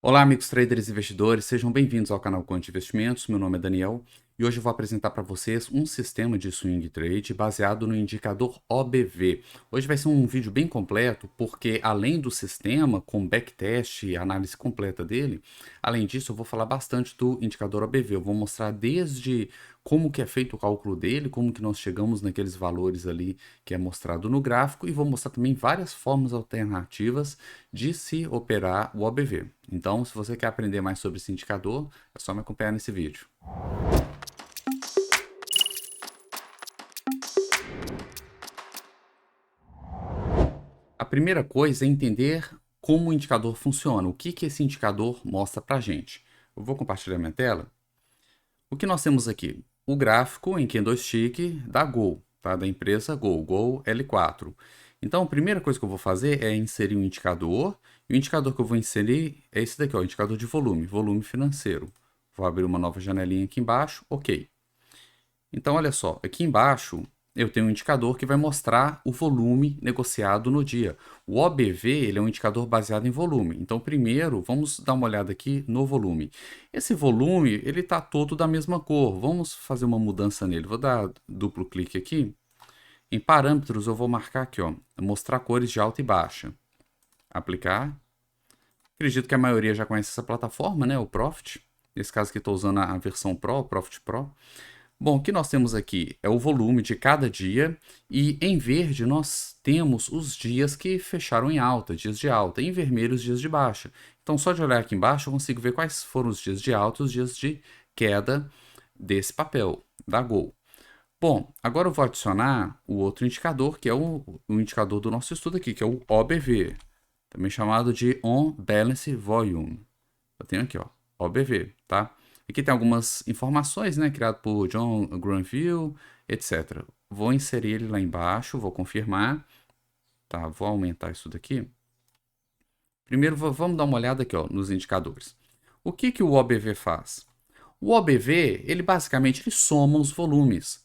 Olá, amigos traders e investidores, sejam bem-vindos ao canal Quant Investimentos. Meu nome é Daniel e hoje eu vou apresentar para vocês um sistema de swing trade baseado no indicador OBV. Hoje vai ser um vídeo bem completo porque, além do sistema com backtest e análise completa dele, além disso eu vou falar bastante do indicador OBV. Eu vou mostrar desde como que é feito o cálculo dele, como que nós chegamos naqueles valores ali que é mostrado no gráfico, e vou mostrar também várias formas alternativas de se operar o OBV. Então, se você quer aprender mais sobre esse indicador, é só me acompanhar nesse vídeo. A primeira coisa é entender como o indicador funciona, o que esse indicador mostra para a gente. Eu vou compartilhar minha tela. O que nós temos aqui? O gráfico em candlestick da Gol, tá? Da empresa Gol, Gol L4. Então, a primeira coisa que eu vou fazer é inserir um indicador, e o indicador que eu vou inserir é esse daqui, ó, o indicador de volume, volume financeiro. Vou abrir uma nova janelinha aqui embaixo, ok. Então, olha só, aqui embaixo eu tenho um indicador que vai mostrar o volume negociado no dia. O OBV, ele é um indicador baseado em volume. Então, primeiro, vamos dar uma olhada aqui no volume. Esse volume, ele está todo da mesma cor. Vamos fazer uma mudança nele. Vou dar duplo clique aqui. Em parâmetros, eu vou marcar aqui, ó, mostrar cores de alta e baixa. Aplicar. Acredito que a maioria já conhece essa plataforma, né? O Profit. Nesse caso aqui, estou usando a versão Pro, o Profit Pro. Bom, o que nós temos aqui é o volume de cada dia, e em verde nós temos os dias que fecharam em alta, dias de alta, e em vermelho os dias de baixa. Então, só de olhar aqui embaixo eu consigo ver quais foram os dias de alta e os dias de queda desse papel, da Gol. Bom, agora eu vou adicionar o outro indicador, que é o indicador do nosso estudo aqui, que é o OBV, também chamado de On Balance Volume. Eu tenho aqui, ó, OBV, tá? Aqui tem algumas informações, né, criado por John Granville, etc. Vou inserir ele lá embaixo, vou confirmar, tá? Vou aumentar isso daqui. Primeiro, vamos dar uma olhada aqui, ó, nos indicadores. O que o OBV faz? O OBV, ele basicamente ele soma os volumes.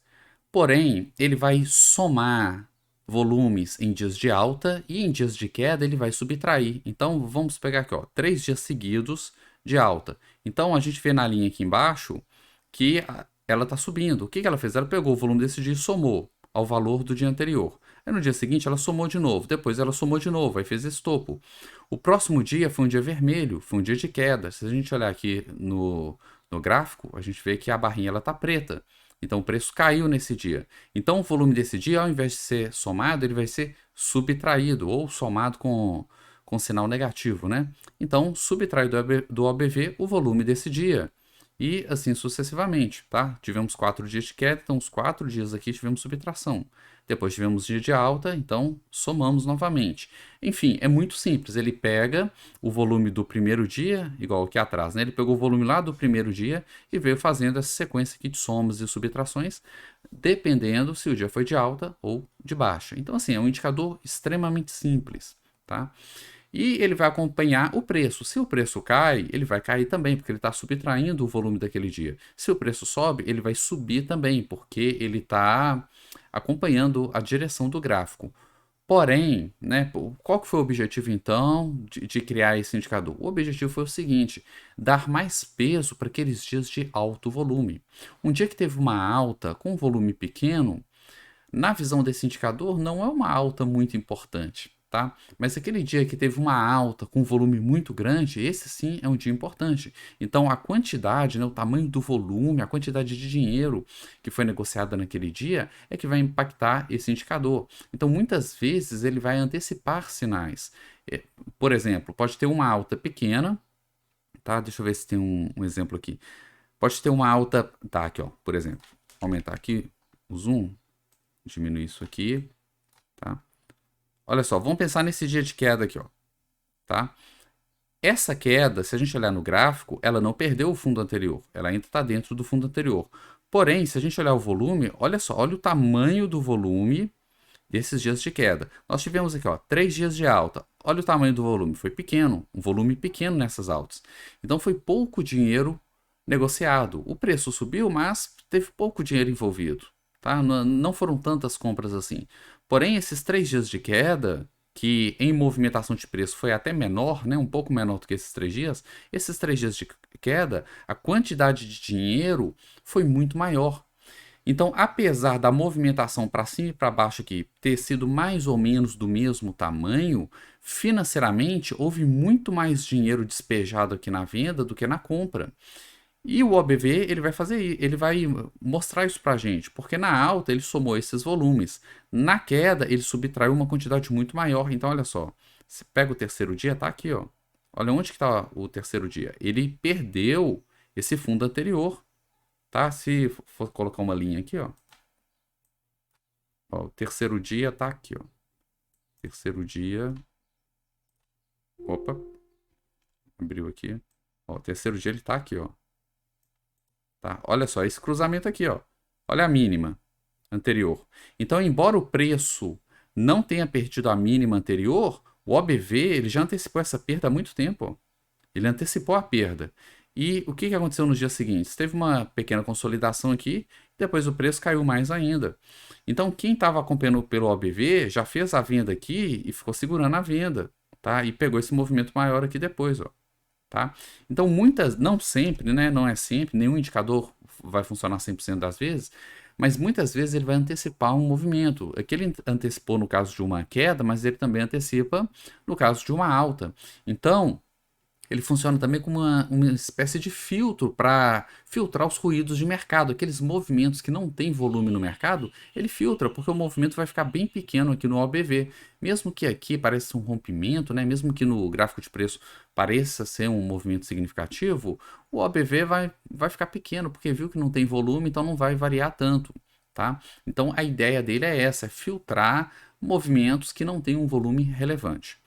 Porém, ele vai somar volumes em dias de alta e em dias de queda ele vai subtrair. Então, vamos pegar aqui, ó, 3 dias seguidos de alta. Então, a gente vê na linha aqui embaixo que ela está subindo. O que ela fez? Ela pegou o volume desse dia e somou ao valor do dia anterior. Aí no dia seguinte ela somou de novo, depois ela somou de novo, aí fez esse topo. O próximo dia foi um dia vermelho, foi um dia de queda. Se a gente olhar aqui no gráfico, a gente vê que a barrinha está preta. Então o preço caiu nesse dia. Então o volume desse dia, ao invés de ser somado, ele vai ser subtraído ou somado com sinal negativo, né? Então subtrai do OBV o volume desse dia. E assim sucessivamente, tá? Tivemos 4 dias de queda, então os 4 dias aqui tivemos subtração. Depois tivemos dia de alta, então somamos novamente. Enfim, é muito simples. Ele pega o volume do primeiro dia, igual aqui atrás, né? Ele pegou o volume lá do primeiro dia e veio fazendo essa sequência aqui de somas e subtrações, dependendo se o dia foi de alta ou de baixa. Então, assim, é um indicador extremamente simples, tá? E ele vai acompanhar o preço. Se o preço cai, ele vai cair também, porque ele está subtraindo o volume daquele dia. Se o preço sobe, ele vai subir também, porque ele está acompanhando a direção do gráfico. Porém, né, qual que foi o objetivo então de criar esse indicador? O objetivo foi o seguinte: dar mais peso para aqueles dias de alto volume. Um dia que teve uma alta com volume pequeno, na visão desse indicador, não é uma alta muito importante, tá? Mas aquele dia que teve uma alta com volume muito grande, esse sim é um dia importante. Então, a quantidade, né, o tamanho do volume, a quantidade de dinheiro que foi negociada naquele dia é que vai impactar esse indicador. Então, muitas vezes, ele vai antecipar sinais. Por exemplo, pode ter uma alta pequena, tá? Deixa eu ver se tem um exemplo aqui. Pode ter uma alta, tá, aqui, ó, por exemplo, aumentar aqui o zoom, diminuir isso aqui, tá? Olha só, vamos pensar nesse dia de queda aqui, ó, tá? Essa queda, se a gente olhar no gráfico, ela não perdeu o fundo anterior, ela ainda está dentro do fundo anterior. Porém, se a gente olhar o volume, olha só, olha o tamanho do volume desses dias de queda. Nós tivemos aqui, ó, 3 dias de alta. Olha o tamanho do volume, foi pequeno, um volume pequeno nessas altas. Então foi pouco dinheiro negociado. O preço subiu, mas teve pouco dinheiro envolvido, tá? Não foram tantas compras assim. Porém, esses 3 dias de queda que em movimentação de preço foi até menor, né, um pouco menor do que esses 3 dias de queda, a quantidade de dinheiro foi muito maior. Então, apesar da movimentação para cima e para baixo aqui ter sido mais ou menos do mesmo tamanho, financeiramente houve muito mais dinheiro despejado aqui na venda do que na compra. E o OBV ele vai fazer, ele vai mostrar isso para a gente, porque na alta ele somou esses volumes, na queda ele subtraiu uma quantidade muito maior. Então, olha só, se pega o terceiro dia, tá aqui, ó. Olha onde que está o terceiro dia. Ele perdeu esse fundo anterior, tá? Se for colocar uma linha aqui, ó. Ó, o terceiro dia tá aqui, ó. Terceiro dia. Opa, abriu aqui. Ó, o terceiro dia ele tá aqui, ó. Tá? Olha só, esse cruzamento aqui, ó. Olha a mínima anterior. Então, embora o preço não tenha perdido a mínima anterior, o OBV ele já antecipou essa perda há muito tempo, ó. Ele antecipou a perda. E o que aconteceu nos dias seguintes? Teve uma pequena consolidação aqui, depois o preço caiu mais ainda. Então, quem estava acompanhando pelo OBV já fez a venda aqui e ficou segurando a venda, tá? E pegou esse movimento maior aqui depois, ó, tá? Então, não sempre, né? Não é sempre, nenhum indicador vai funcionar 100% das vezes, mas muitas vezes ele vai antecipar um movimento. Aqui ele antecipou no caso de uma queda, mas ele também antecipa no caso de uma alta. Então, ele funciona também como uma espécie de filtro para filtrar os ruídos de mercado. Aqueles movimentos que não têm volume no mercado, ele filtra, porque o movimento vai ficar bem pequeno aqui no OBV. Mesmo que aqui pareça um rompimento, né? Mesmo que no gráfico de preço pareça ser um movimento significativo, o OBV vai ficar pequeno, porque viu que não tem volume, então não vai variar tanto. Tá? Então a ideia dele é essa, é filtrar movimentos que não têm um volume relevante.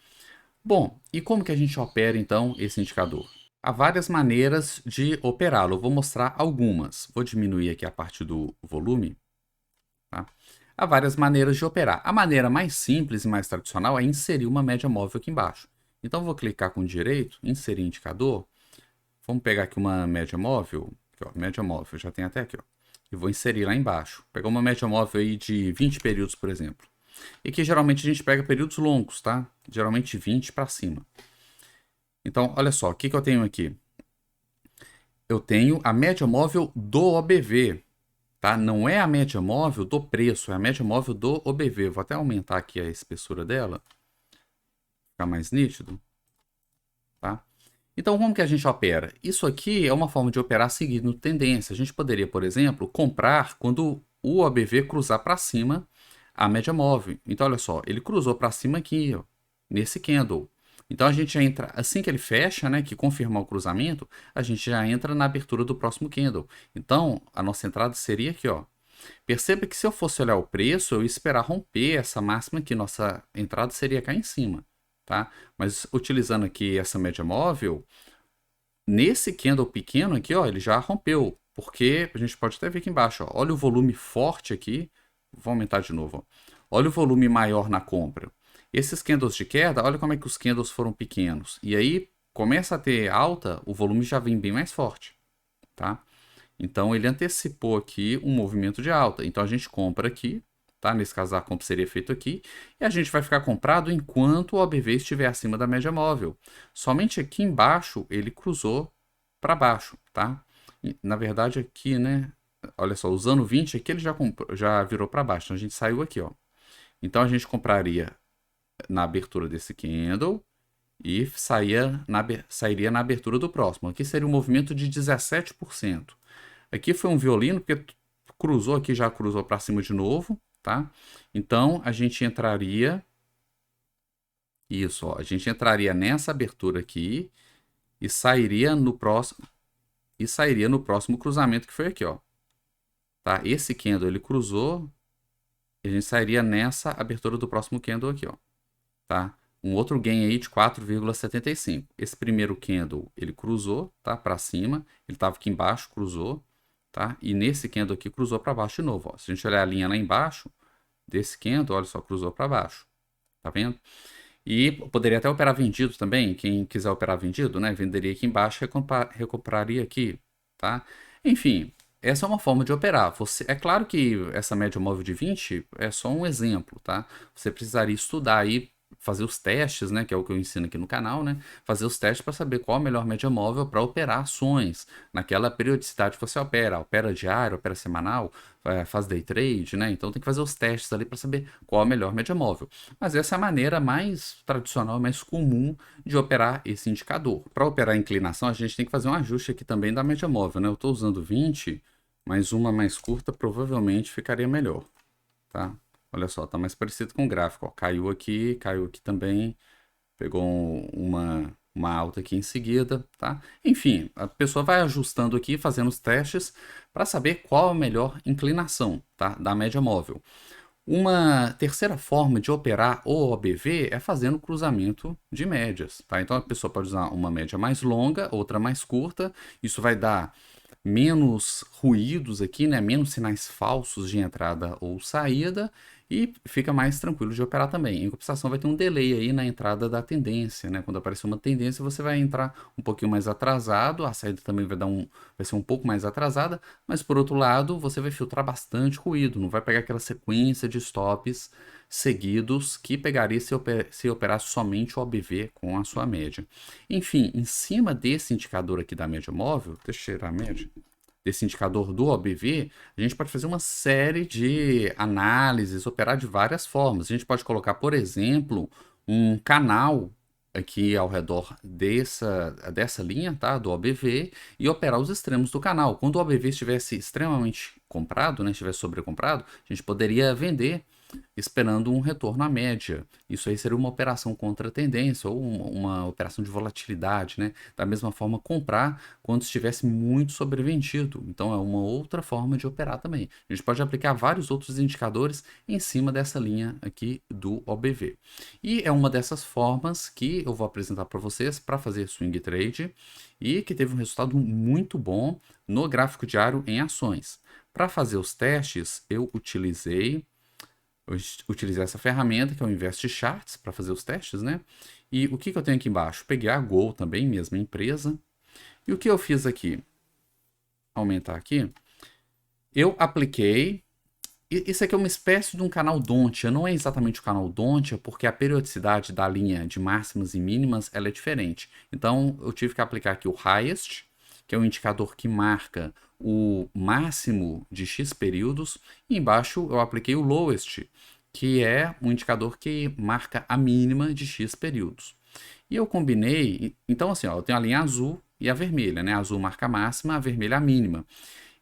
Bom, e como que a gente opera então esse indicador? Há várias maneiras de operá-lo. Eu vou mostrar algumas. Vou diminuir aqui a parte do volume. Tá? Há várias maneiras de operar. A maneira mais simples e mais tradicional é inserir uma média móvel aqui embaixo. Então, vou clicar com o direito, inserir indicador. Vamos pegar aqui uma média móvel. Aqui, ó, média móvel, já tem até aqui. Ó, e vou inserir lá embaixo. Pegar uma média móvel aí de 20 períodos, por exemplo. E que geralmente a gente pega períodos longos, tá? Geralmente 20 para cima. Então, olha só, o que eu tenho aqui? Eu tenho a média móvel do OBV, tá? Não é a média móvel do preço, é a média móvel do OBV. Vou até aumentar aqui a espessura dela, ficar mais nítido, tá? Então, como que a gente opera? Isso aqui é uma forma de operar seguindo tendência. A gente poderia, por exemplo, comprar quando o OBV cruzar para cima a média móvel. Então, olha só, ele cruzou para cima aqui, ó, nesse candle. Então, a gente já entra, assim que ele fecha, né, que confirmar o cruzamento, a gente já entra na abertura do próximo candle. Então, a nossa entrada seria aqui, ó. Perceba que se eu fosse olhar o preço, eu ia esperar romper essa máxima aqui, nossa entrada seria cá em cima, tá? Mas utilizando aqui essa média móvel, nesse candle pequeno aqui, ó, ele já rompeu, porque a gente pode até ver aqui embaixo, ó, olha o volume forte aqui, vou aumentar de novo, ó. Olha o volume maior na compra. Esses candles de queda, olha como é que os candles foram pequenos. E aí começa a ter alta, o volume já vem bem mais forte, tá? Então ele antecipou aqui um movimento de alta. Então a gente compra aqui, tá? Nesse caso a compra seria feita aqui, e a gente vai ficar comprado enquanto o OBV estiver acima da média móvel. Somente aqui embaixo ele cruzou para baixo, tá? E, na verdade aqui, né? Olha só, usando 20 aqui ele já virou para baixo. Então a gente saiu aqui, ó. Então a gente compraria na abertura desse candle e sairia na abertura do próximo. Aqui seria um movimento de 17%. Aqui foi um violino, porque cruzou aqui, já cruzou para cima de novo, tá? Então, a gente entraria... Isso, ó, a gente entraria nessa abertura aqui e sairia no próximo cruzamento que foi aqui, ó. Tá? Esse candle, ele cruzou e a gente sairia nessa abertura do próximo candle aqui, ó. Tá? Um outro gain aí de 4,75. Esse primeiro candle, ele cruzou, tá? Para cima, ele estava aqui embaixo, cruzou, tá? E nesse candle aqui cruzou para baixo de novo, ó. Se a gente olhar a linha lá embaixo desse candle, olha só, cruzou para baixo. Tá vendo? E poderia até operar vendido também, quem quiser operar vendido, né? Venderia aqui embaixo e recompraria aqui, tá? Enfim, essa é uma forma de operar. É claro que essa média móvel de 20 é só um exemplo, tá? Você precisaria estudar aí fazer os testes, né, que é o que eu ensino aqui no canal, né, fazer os testes para saber qual a melhor média móvel para operar ações naquela periodicidade que você opera diário, opera semanal, faz day trade, né, então tem que fazer os testes ali para saber qual a melhor média móvel. Mas essa é a maneira mais tradicional, mais comum de operar esse indicador. Para operar a inclinação, a gente tem que fazer um ajuste aqui também da média móvel, né, eu estou usando 20, mas uma mais curta provavelmente ficaria melhor, tá? Olha só, tá mais parecido com o gráfico, ó. Caiu aqui também, pegou uma alta aqui em seguida, tá? Enfim, a pessoa vai ajustando aqui, fazendo os testes para saber qual a melhor inclinação, tá? Da média móvel. Uma terceira forma de operar o OBV é fazendo cruzamento de médias, tá? Então a pessoa pode usar uma média mais longa, outra mais curta, isso vai dar menos ruídos aqui, né? Menos sinais falsos de entrada ou saída e fica mais tranquilo de operar também. Em compensação, vai ter um delay aí na entrada da tendência, né? Quando aparecer uma tendência, você vai entrar um pouquinho mais atrasado, a saída também vai ser um pouco mais atrasada, mas por outro lado, você vai filtrar bastante ruído, não vai pegar aquela sequência de stops seguidos que pegaria se operasse somente o OBV com a sua média. Enfim, em cima desse indicador aqui da média móvel, deixa eu tirar a média, desse indicador do OBV, a gente pode fazer uma série de análises, operar de várias formas. A gente pode colocar, por exemplo, um canal aqui ao redor dessa linha, tá, do OBV, e operar os extremos do canal. Quando o OBV estivesse extremamente comprado, né, estivesse sobrecomprado, a gente poderia vender esperando um retorno à média. Isso aí seria uma operação contra a tendência ou uma operação de volatilidade, né? Da mesma forma, comprar quando estivesse muito sobrevendido. Então, é uma outra forma de operar também. A gente pode aplicar vários outros indicadores em cima dessa linha aqui do OBV. E é uma dessas formas que eu vou apresentar para vocês para fazer swing trade e que teve um resultado muito bom no gráfico diário em ações. Para fazer os testes, eu utilizei essa ferramenta que é o Invest Charts para fazer os testes, né? E o que eu tenho aqui embaixo? Peguei a Gol também, mesma empresa. E o que eu fiz aqui? Aumentar aqui. Eu apliquei. Isso aqui é uma espécie de um canal Dontia. Não é exatamente o canal Dontia, porque a periodicidade da linha de máximas e mínimas ela é diferente. Então, eu tive que aplicar aqui o Highest, que é um indicador que marca o máximo de X períodos. E embaixo eu apliquei o Lowest, que é um indicador que marca a mínima de X períodos. E eu combinei, então assim, ó, eu tenho a linha azul e a vermelha, né? A azul marca a máxima, a vermelha a mínima.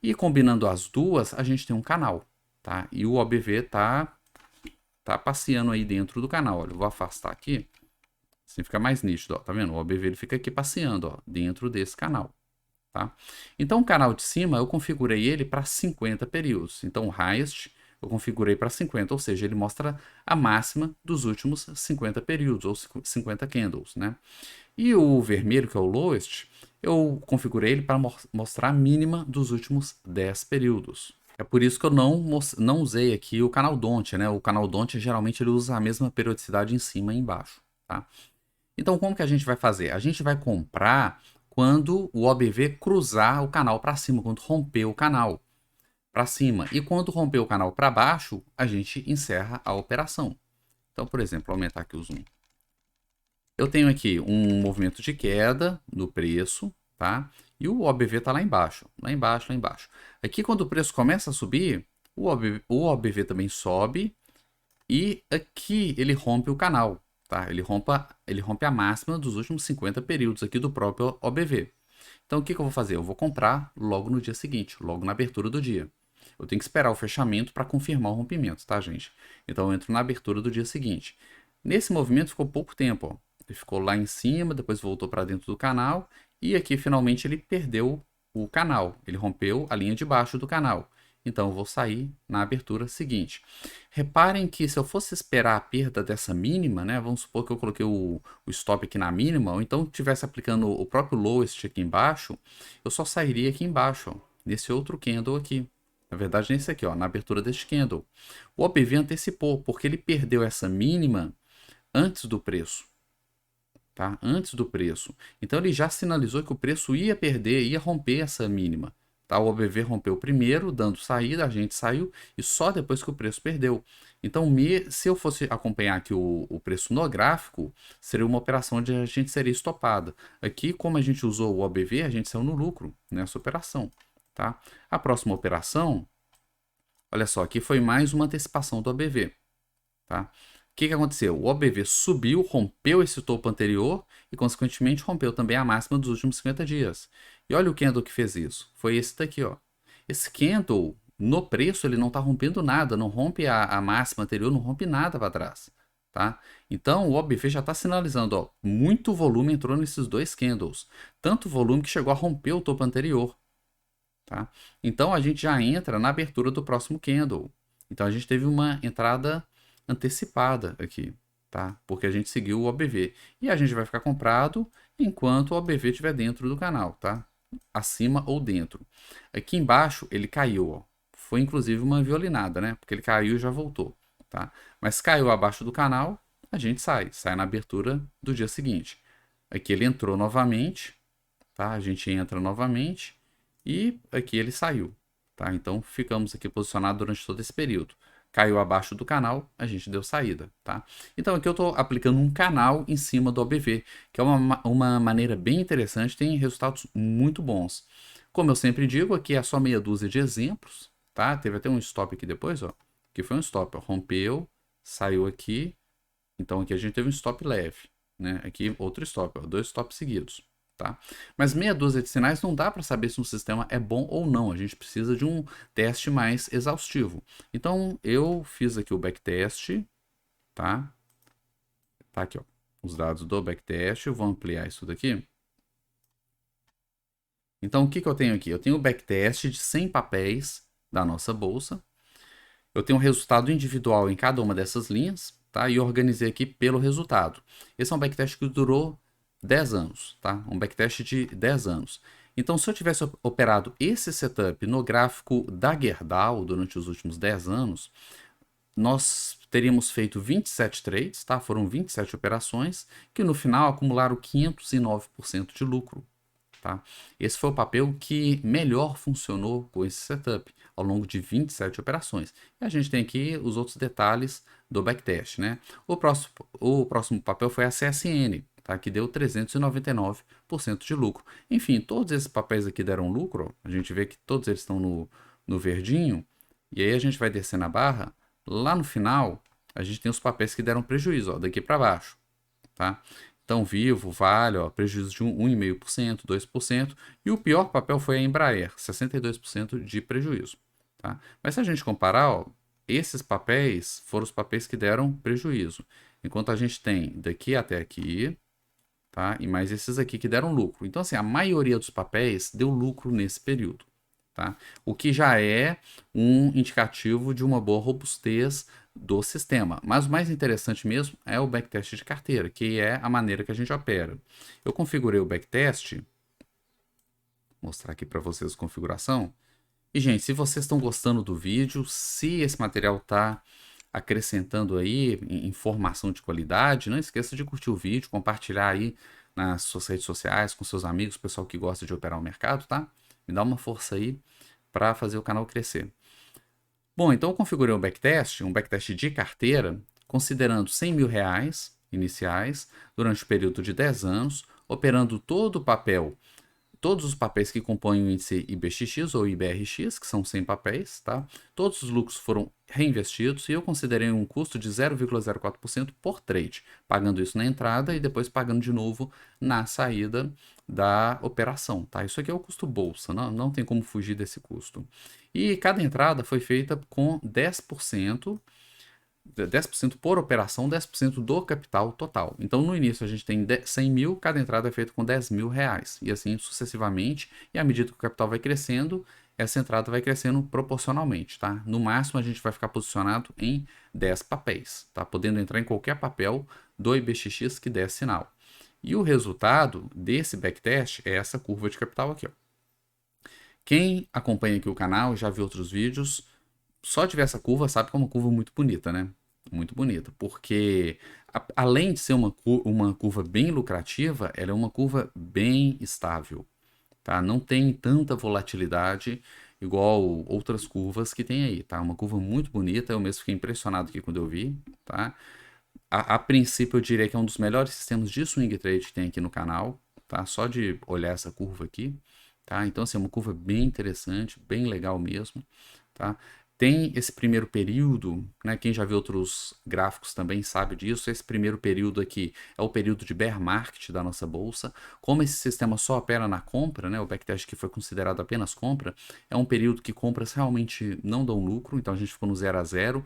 E combinando as duas, a gente tem um canal, tá? E o OBV tá passeando aí dentro do canal. Olha, eu vou afastar aqui, assim fica mais nítido, ó, tá vendo? O OBV ele fica aqui passeando, ó, dentro desse canal. Tá? Então, o canal de cima eu configurei ele para 50 períodos. Então, o highest eu configurei para 50, ou seja, ele mostra a máxima dos últimos 50 períodos, ou 50 candles. Né? E o vermelho, que é o lowest, eu configurei ele para mostrar a mínima dos últimos 10 períodos. É por isso que eu não usei aqui o canal Dontia, né? O canal Dontia geralmente ele usa a mesma periodicidade em cima e embaixo. Tá? Então, como que a gente vai fazer? A gente vai comprar quando o OBV cruzar o canal para cima, quando romper o canal para cima. E quando romper o canal para baixo, a gente encerra a operação. Então, por exemplo, aumentar aqui o zoom. Eu tenho aqui um movimento de queda no preço, tá? E o OBV está lá embaixo, lá embaixo, lá embaixo. Aqui, quando o preço começa a subir, o OBV também sobe e aqui ele rompe o canal. Tá? Ele rompe a máxima dos últimos 50 períodos aqui do próprio OBV. Então, o que eu vou fazer? Eu vou comprar logo no dia seguinte, logo na abertura do dia. Eu tenho que esperar o fechamento para confirmar o rompimento, tá, gente? Então, eu entro na abertura do dia seguinte. Nesse movimento ficou pouco tempo. Ó. Ele ficou lá em cima, depois voltou para dentro do canal e aqui finalmente ele perdeu o canal. Ele rompeu a linha de baixo do canal. Então, eu vou sair na abertura seguinte. Reparem que se eu fosse esperar a perda dessa mínima, né? Vamos supor que eu coloquei o stop aqui na mínima, ou então estivesse aplicando o próprio lowest aqui embaixo, eu só sairia aqui embaixo, ó, nesse outro candle aqui. Na verdade, nesse aqui, ó, na abertura deste candle. O OBV antecipou, porque ele perdeu essa mínima antes do preço. Tá? Antes do preço. Então, ele já sinalizou que o preço ia perder, ia romper essa mínima. Tá? O OBV rompeu primeiro, dando saída, a gente saiu, e só depois que o preço perdeu. Então, se eu fosse acompanhar aqui o preço no gráfico, seria uma operação onde a gente seria estopada. Aqui, como a gente usou o OBV, a gente saiu no lucro nessa operação. Tá? A próxima operação, olha só, aqui foi mais uma antecipação do OBV. Tá? O que aconteceu? O OBV subiu, rompeu esse topo anterior e, consequentemente, rompeu também a máxima dos últimos 50 dias. E olha o candle que fez isso. Foi esse daqui, ó. Esse candle, no preço, ele não está rompendo nada, não rompe a máxima anterior, não rompe nada para trás. Tá? Então, o OBV já está sinalizando, ó, muito volume entrou nesses dois candles. Tanto volume que chegou a romper o topo anterior. Tá? Então, a gente já entra na abertura do próximo candle. Então, a gente teve uma entrada antecipada aqui, tá? Porque a gente seguiu o OBV. E a gente vai ficar comprado enquanto o OBV estiver dentro do canal, tá? Acima ou dentro. Aqui embaixo, ele caiu, ó. Foi, inclusive, uma violinada, né? Porque ele caiu e já voltou, tá? Mas caiu abaixo do canal, a gente sai. Sai na abertura do dia seguinte. Aqui ele entrou novamente, tá? A gente entra novamente e aqui ele saiu, tá? Então ficamos aqui posicionados durante todo esse período. Caiu abaixo do canal, a gente deu saída, tá? Então aqui eu estou aplicando um canal em cima do OBV, que é uma maneira bem interessante, tem resultados muito bons. Como eu sempre digo, aqui é só meia dúzia de exemplos, tá? Teve até um stop aqui depois, ó, que foi um stop, ó, rompeu, saiu aqui, então aqui a gente teve um stop leve, né? Aqui outro stop, ó, dois stops seguidos. Tá? Mas meia dúzia de sinais não dá para saber se um sistema é bom ou não. A gente precisa de um teste mais exaustivo. Então, eu fiz aqui o backtest, tá? Tá aqui, ó, os dados do backtest. Eu vou ampliar isso daqui. Então, o que eu tenho aqui? Eu tenho o backtest de 100 papéis da nossa bolsa. Eu tenho um resultado individual em cada uma dessas linhas, tá? E organizei aqui pelo resultado. Esse é um backtest que durou 10 anos, tá? Um backtest de 10 anos. Então, se eu tivesse operado esse setup no gráfico da Gerdau durante os últimos 10 anos, nós teríamos feito 27 trades, tá? Foram 27 operações, que no final acumularam 509% de lucro. Tá? Esse foi o papel que melhor funcionou com esse setup ao longo de 27 operações. E a gente tem aqui os outros detalhes do backtest. Né? O próximo papel foi a CSN, tá? Que deu 399% de lucro. Enfim, todos esses papéis aqui deram lucro. Ó. A gente vê que todos eles estão no verdinho. E aí a gente vai descer na barra. Lá no final, a gente tem os papéis que deram prejuízo, ó, daqui para baixo. Tá? Então, Vivo, Vale, ó, prejuízo de 1,5%, 2%. E o pior papel foi a Embraer, 62% de prejuízo. Tá? Mas se a gente comparar, ó, esses papéis foram os papéis que deram prejuízo. Enquanto a gente tem daqui até aqui, tá? E mais esses aqui que deram lucro. Então, assim, a maioria dos papéis deu lucro nesse período. Tá? O que já é um indicativo de uma boa robustez do sistema. Mas o mais interessante mesmo é o backtest de carteira, que é a maneira que a gente opera. Eu configurei o backtest, vou mostrar aqui para vocês a configuração. E, gente, se vocês estão gostando do vídeo, se esse material está acrescentando aí informação de qualidade, não esqueça de curtir o vídeo, compartilhar aí nas suas redes sociais, com seus amigos, pessoal que gosta de operar o mercado, tá? Me dá uma força aí para fazer o canal crescer. Bom, então eu configurei um backtest de carteira, considerando 100 mil reais iniciais durante o período de 10 anos, operando todo o papel, todos os papéis que compõem o índice IBXX ou IBRX, que são 100 papéis, tá? Todos os lucros foram reinvestidos e eu considerei um custo de 0,04% por trade, pagando isso na entrada e depois pagando de novo na saída da operação, tá? Isso aqui é o custo bolsa, não tem como fugir desse custo. E cada entrada foi feita com 10%, 10% por operação, 10% do capital total. Então, no início, a gente tem 100 mil, cada entrada é feita com 10 mil reais, e assim sucessivamente, e à medida que o capital vai crescendo, essa entrada vai crescendo proporcionalmente, tá? No máximo, a gente vai ficar posicionado em 10 papéis, tá? Podendo entrar em qualquer papel do IBXX que der sinal. E o resultado desse backtest é essa curva de capital aqui, ó. Quem acompanha aqui o canal, já viu outros vídeos, só de ver essa curva sabe que é uma curva muito bonita, né? Muito bonita, porque além de ser uma curva bem lucrativa, ela é uma curva bem estável, tá? Não tem tanta volatilidade igual outras curvas que tem aí, tá? Uma curva muito bonita, eu mesmo fiquei impressionado aqui quando eu vi, tá? A princípio eu diria que é um dos melhores sistemas de swing trade que tem aqui no canal, tá? Só de olhar essa curva aqui, tá? Então assim, é uma curva bem interessante, bem legal mesmo, tá? Tem esse primeiro período, né? Quem já viu outros gráficos também sabe disso. Esse primeiro período aqui é o período de bear market da nossa bolsa. Como esse sistema só opera na compra, né? O backtest que foi considerado apenas compra, é um período que compras realmente não dão lucro, então a gente ficou no 0 a 0.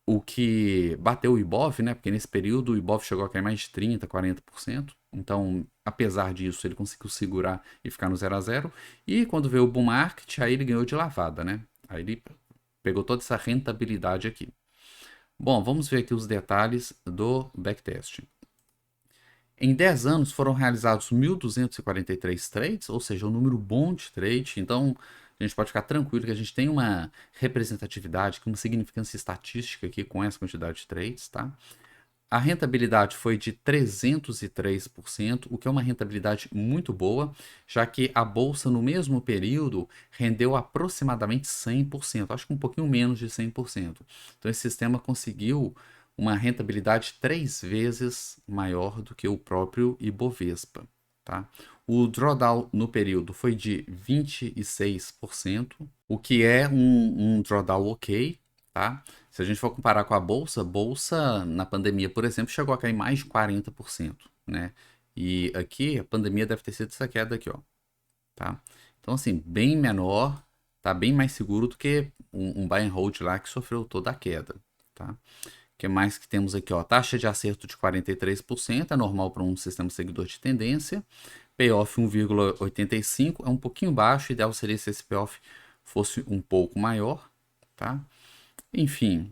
O que bateu o Ibov, né? Porque nesse período o Ibov chegou a cair mais de 30, 40%. Então, apesar disso, ele conseguiu segurar e ficar no 0 a 0. E quando veio o bull market, aí ele ganhou de lavada, né? Aí ele pegou toda essa rentabilidade aqui. Bom, vamos ver aqui os detalhes do backtest. Em 10 anos foram realizados 1.243 trades, ou seja, um número bom de trade. Então, a gente pode ficar tranquilo que a gente tem uma representatividade, uma significância estatística aqui com essa quantidade de trades, tá? A rentabilidade foi de 303%, o que é uma rentabilidade muito boa, já que a bolsa no mesmo período rendeu aproximadamente 100%, acho que um pouquinho menos de 100%. Então esse sistema conseguiu uma rentabilidade 3 vezes maior do que o próprio Ibovespa, tá? O drawdown no período foi de 26%, o que é um drawdown ok, tá? Se a gente for comparar com a bolsa na pandemia, por exemplo, chegou a cair mais de 40%, né? E aqui a pandemia deve ter sido essa queda aqui, ó, tá? Então assim, bem menor, tá bem mais seguro do que um buy and hold lá que sofreu toda a queda, tá? O que mais que temos aqui, ó? Taxa de acerto de 43%, é normal para um sistema seguidor de tendência. Payoff 1,85 é um pouquinho baixo, o ideal seria se esse payoff fosse um pouco maior, tá? Enfim,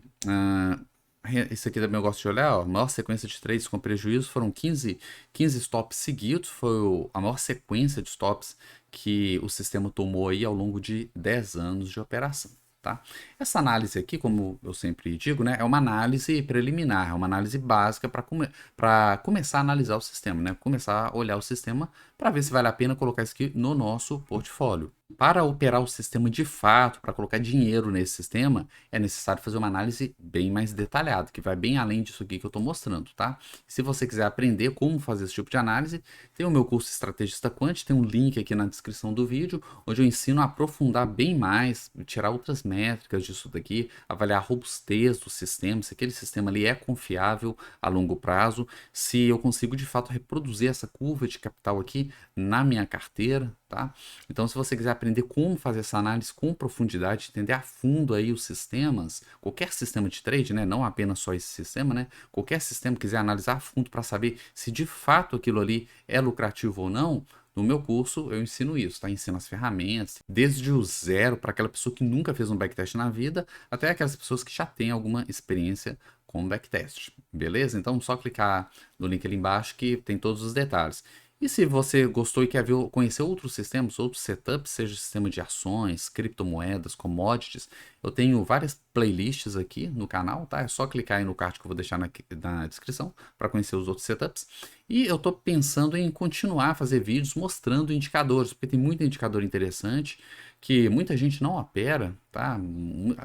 isso aqui também eu gosto de olhar, ó, a maior sequência de trades com prejuízo foram 15 stops seguidos, foi a maior sequência de stops que o sistema tomou aí ao longo de 10 anos de operação. Tá? Essa análise aqui, como eu sempre digo, né, é uma análise preliminar, é uma análise básica para começar a analisar o sistema, né? Começar a olhar o sistema para ver se vale a pena colocar isso aqui no nosso portfólio. Para operar o sistema de fato, para colocar dinheiro nesse sistema, é necessário fazer uma análise bem mais detalhada, que vai bem além disso aqui que eu estou mostrando, tá? Se você quiser aprender como fazer esse tipo de análise, tem o meu curso Estrategista Quant, tem um link aqui na descrição do vídeo, onde eu ensino a aprofundar bem mais, tirar outras métricas disso daqui, avaliar a robustez do sistema, se aquele sistema ali é confiável a longo prazo, se eu consigo de fato reproduzir essa curva de capital aqui na minha carteira, tá? Então, se você quiser aprender como fazer essa análise com profundidade, entender a fundo aí os sistemas, qualquer sistema de trade, né? Não apenas só esse sistema, né? Qualquer sistema quiser analisar a fundo para saber se de fato aquilo ali é lucrativo ou não, no meu curso eu ensino isso, tá? Ensino as ferramentas, desde o zero para aquela pessoa que nunca fez um backtest na vida, até aquelas pessoas que já têm alguma experiência com backtest, beleza? Então, só clicar no link ali embaixo que tem todos os detalhes. E se você gostou e quer ver, conhecer outros sistemas, outros setups, seja sistema de ações, criptomoedas, commodities, eu tenho várias playlists aqui no canal, tá? É só clicar aí no card que eu vou deixar na descrição para conhecer os outros setups. E eu estou pensando em continuar a fazer vídeos mostrando indicadores, porque tem muito indicador interessante que muita gente não opera, tá?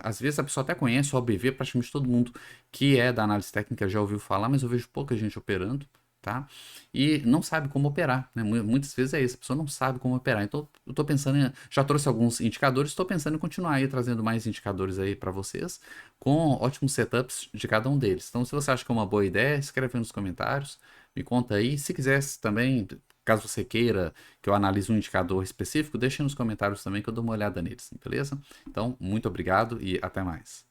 Às vezes a pessoa até conhece o OBV, praticamente todo mundo que é da análise técnica já ouviu falar, mas eu vejo pouca gente operando. Tá? E não sabe como operar, né? Muitas vezes é isso, a pessoa não sabe como operar. Então, eu estou pensando já trouxe alguns indicadores, estou pensando em continuar aí trazendo mais indicadores aí para vocês, com ótimos setups de cada um deles. Então, se você acha que é uma boa ideia, escreve aí nos comentários, me conta aí. Se quiser também, caso você queira que eu analise um indicador específico, deixa aí nos comentários também que eu dou uma olhada neles, beleza? Então, muito obrigado e até mais.